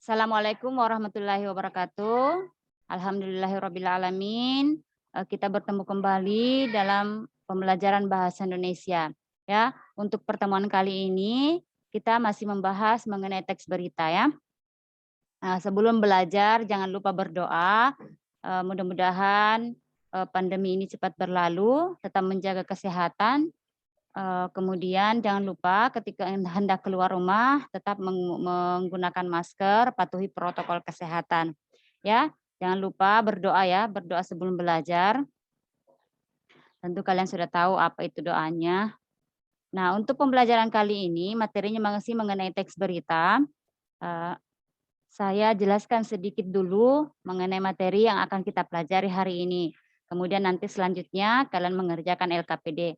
Assalamualaikum warahmatullahi wabarakatuh. Alhamdulillahirrabbilalamin. Kita bertemu kembali dalam pembelajaran bahasa Indonesia. Ya, untuk pertemuan kali ini kita masih membahas mengenai teks berita ya. Sebelum belajar jangan lupa berdoa. Mudah-mudahan pandemi ini cepat berlalu, tetap menjaga kesehatan. Kemudian jangan lupa ketika hendak keluar rumah tetap menggunakan masker, patuhi protokol kesehatan. Ya, jangan lupa berdoa ya, berdoa sebelum belajar. Tentu kalian sudah tahu apa itu doanya. Nah, untuk pembelajaran kali ini materinya masih mengenai teks berita. Eh, saya jelaskan sedikit dulu mengenai materi yang akan kita pelajari hari ini. Kemudian nanti selanjutnya kalian mengerjakan LKPD.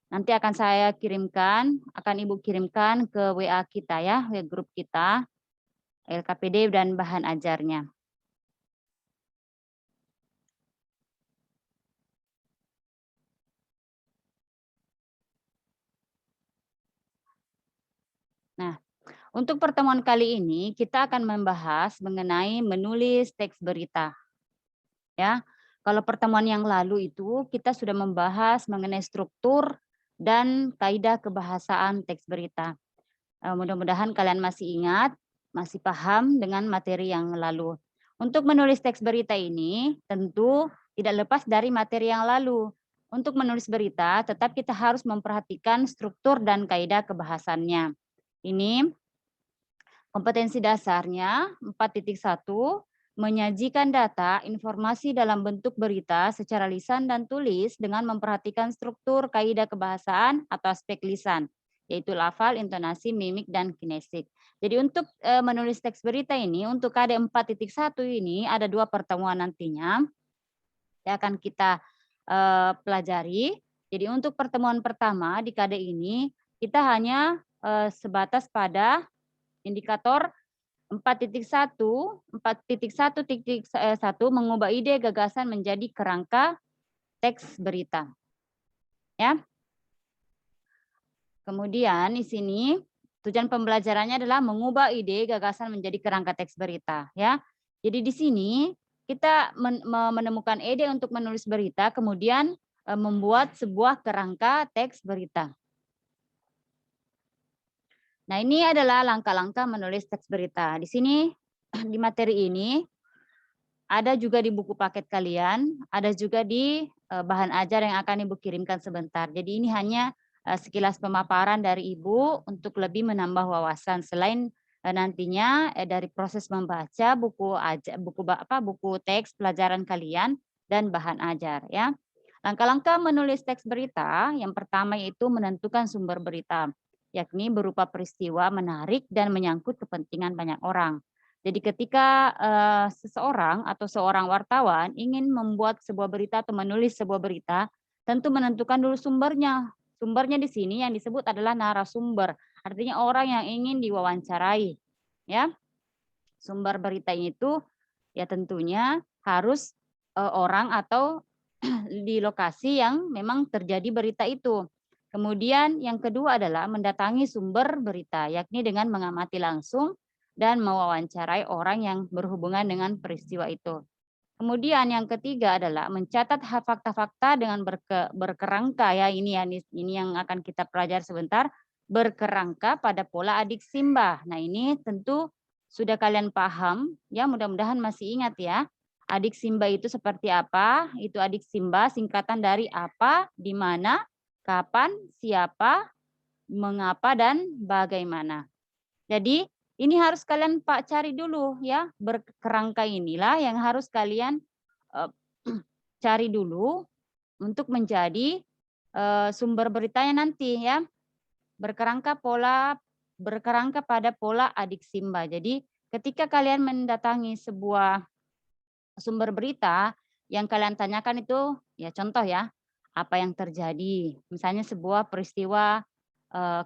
Nanti akan saya kirimkan, akan Ibu kirimkan ke WA kita ya, WA grup kita, LKPD dan bahan ajarnya. Nah, untuk pertemuan kali ini kita akan membahas mengenai menulis teks berita. Ya, kalau pertemuan yang lalu itu kita sudah membahas mengenai struktur dan kaidah kebahasaan teks berita. Mudah-mudahan kalian masih ingat, masih paham dengan materi yang lalu. Untuk menulis teks berita ini tentu tidak lepas dari materi yang lalu. Untuk menulis berita tetap kita harus memperhatikan struktur dan kaidah kebahasannya. Ini kompetensi dasarnya 4.1, menyajikan data, informasi dalam bentuk berita secara lisan dan tulis dengan memperhatikan struktur, kaidah kebahasaan atau aspek lisan, yaitu lafal, intonasi, mimik, dan kinesik. Jadi untuk menulis teks berita ini, untuk KD 4.1 ini ada 2 pertemuan nantinya yang akan kita pelajari. Jadi untuk pertemuan pertama di KD ini, kita hanya sebatas pada indikator 4.1 mengubah ide gagasan menjadi kerangka teks berita. Ya. Kemudian di sini tujuan pembelajarannya adalah mengubah ide gagasan menjadi kerangka teks berita, ya. Jadi di sini kita menemukan ide untuk menulis berita, kemudian membuat sebuah kerangka teks berita. Nah, ini adalah langkah-langkah menulis teks berita. Di sini di materi ini ada juga di buku paket kalian, ada juga di bahan ajar yang akan Ibu kirimkan sebentar. Jadi ini hanya sekilas pemaparan dari Ibu untuk lebih menambah wawasan selain nantinya dari proses membaca buku teks pelajaran kalian dan bahan ajar ya. Langkah-langkah menulis teks berita yang pertama yaitu menentukan sumber berita, yakni berupa peristiwa menarik dan menyangkut kepentingan banyak orang. Jadi ketika seseorang atau seorang wartawan ingin membuat sebuah berita atau menulis sebuah berita, tentu menentukan dulu sumbernya. Sumbernya di sini yang disebut adalah narasumber, artinya orang yang ingin diwawancarai. Ya, sumber berita itu ya tentunya harus orang atau di lokasi yang memang terjadi berita itu. Kemudian yang kedua adalah mendatangi sumber berita, yakni dengan mengamati langsung dan mewawancarai orang yang berhubungan dengan peristiwa itu. Kemudian yang ketiga adalah mencatat fakta-fakta dengan berkerangka ya ini yang akan kita pelajari sebentar, berkerangka pada pola adik simbah. Nah, ini tentu sudah kalian paham ya, mudah-mudahan masih ingat ya. Adik simba itu seperti apa? Itu adik simba singkatan dari apa, di mana, kapan, siapa, mengapa dan bagaimana. Jadi ini harus kalian cari dulu ya, berkerangka inilah yang harus kalian cari dulu untuk menjadi sumber beritanya nanti ya. Berkerangka pada pola adik simba. Jadi ketika kalian mendatangi sebuah sumber berita yang kalian tanyakan itu ya contoh ya, apa yang terjadi. Misalnya sebuah peristiwa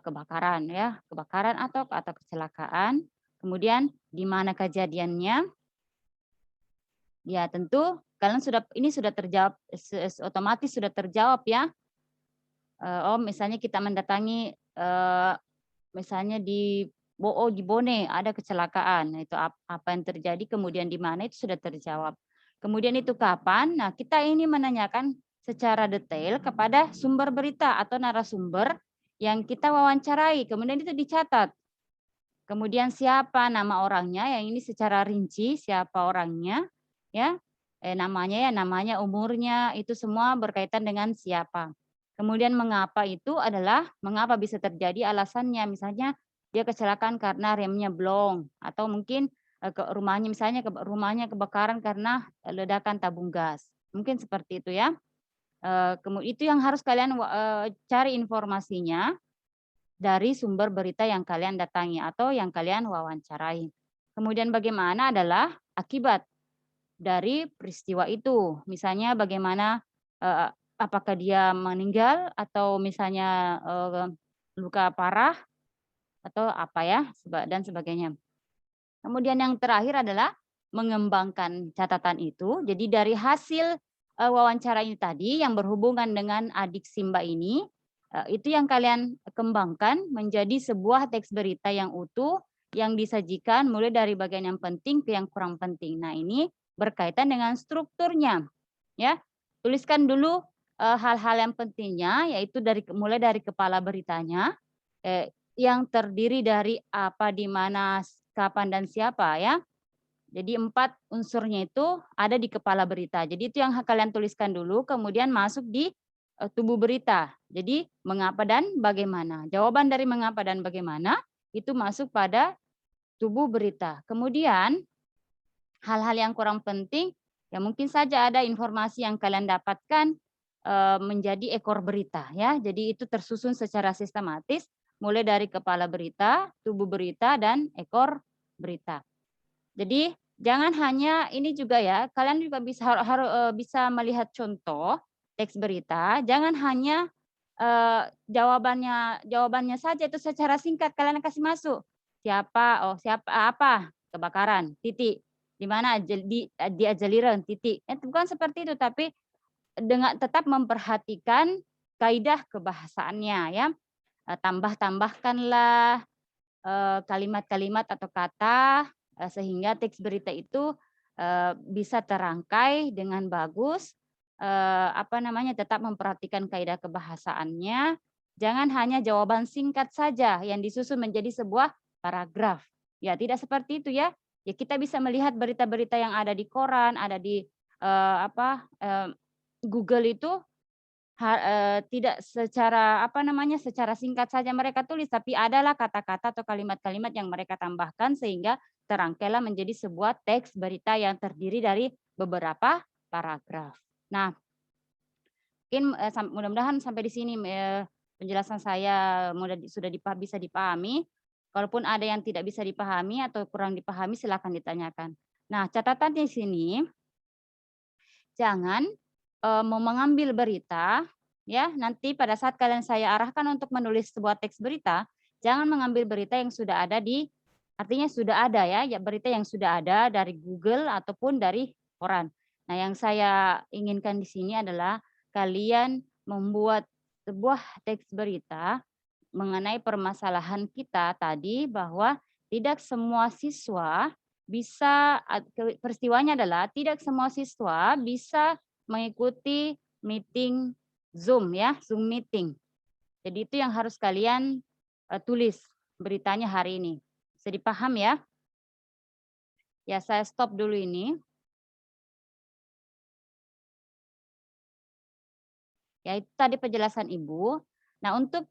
kebakaran ya, kebakaran atau kecelakaan. Kemudian di mana kejadiannya? Ya tentu kalian sudah terjawab, otomatis sudah terjawab ya. Oh misalnya kita mendatangi misalnya di di Bone ada kecelakaan. Nah, itu apa yang terjadi, kemudian di mana itu sudah terjawab. Kemudian itu kapan? Nah, kita ini menanyakan secara detail kepada sumber berita atau narasumber yang kita wawancarai. Kemudian itu dicatat. Kemudian siapa nama orangnya, yang ini secara rinci siapa orangnya, ya. Namanya ya namanya, umurnya, itu semua berkaitan dengan siapa. Kemudian mengapa itu adalah mengapa bisa terjadi alasannya, misalnya dia kecelakaan karena remnya blong atau mungkin, ke rumahnya misalnya rumahnya kebakaran karena, ledakan tabung gas. Mungkin seperti itu ya. Itu yang harus kalian cari informasinya dari sumber berita yang kalian datangi atau yang kalian wawancarai. Kemudian bagaimana adalah akibat dari peristiwa itu. Misalnya bagaimana, apakah dia meninggal atau misalnya, luka parah atau apa ya, dan sebagainya. Kemudian yang terakhir adalah mengembangkan catatan itu. Jadi dari hasil, wawancara ini tadi yang berhubungan dengan adik Simba ini, itu yang kalian kembangkan menjadi sebuah teks berita yang utuh, yang disajikan mulai dari bagian yang penting ke yang kurang penting. Nah, ini berkaitan dengan strukturnya, ya. Tuliskan dulu, hal-hal yang pentingnya, yaitu mulai dari kepala beritanya, yang terdiri dari apa, di mana, kapan, dan siapa ya. Jadi 4 unsurnya itu ada di kepala berita. Jadi itu yang kalian tuliskan dulu, kemudian masuk di, tubuh berita. Jadi mengapa dan bagaimana. Jawaban dari mengapa dan bagaimana itu masuk pada tubuh berita. Kemudian hal-hal yang kurang penting, ya mungkin saja ada informasi yang kalian dapatkan, menjadi ekor berita ya. Jadi itu tersusun secara sistematis mulai dari kepala berita, tubuh berita, dan ekor berita. Jadi jangan hanya ini juga ya, kalian juga bisa melihat contoh teks berita, jangan hanya, jawabannya saja itu secara singkat kalian kasih masuk. Siapa apa, kebakaran, titik. Di mana di Ajaliran, titik. Bukan seperti itu, tapi dengan tetap memperhatikan kaidah kebahasaannya ya. Tambahkanlah kalimat-kalimat atau kata, sehingga teks berita itu, bisa terangkai dengan bagus, tetap memperhatikan kaidah kebahasaannya, jangan hanya jawaban singkat saja yang disusun menjadi sebuah paragraf. Ya, tidak seperti itu ya. Ya, kita bisa melihat berita-berita yang ada di koran, ada di, Google itu tidak secara singkat saja mereka tulis, tapi adalah kata-kata atau kalimat-kalimat yang mereka tambahkan sehingga terangkailah menjadi sebuah teks berita yang terdiri dari beberapa paragraf. Nah, mungkin, mudah-mudahan sampai di sini, penjelasan saya bisa dipahami. Kalaupun ada yang tidak bisa dipahami atau kurang dipahami silakan ditanyakan. Nah, catatan di sini, jangan, mau mengambil berita, ya, nanti pada saat saya arahkan untuk menulis sebuah teks berita, jangan mengambil berita yang sudah ada artinya sudah ada ya, berita yang sudah ada dari Google ataupun dari koran. Nah, yang saya inginkan di sini adalah kalian membuat sebuah teks berita mengenai permasalahan kita tadi, bahwa tidak semua siswa peristiwanya adalah tidak semua siswa bisa mengikuti meeting Zoom ya, Zoom meeting. Jadi itu yang harus kalian, tulis beritanya hari ini. Bisa dipaham ya? Ya, saya stop dulu ini. Ya, itu tadi penjelasan Ibu. Nah, untuk,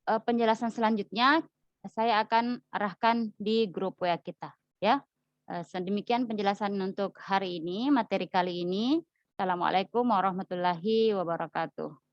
penjelasan selanjutnya saya akan arahkan di grup WA kita ya. Sedemikian penjelasan untuk hari ini, materi kali ini. Assalamualaikum warahmatullahi wabarakatuh.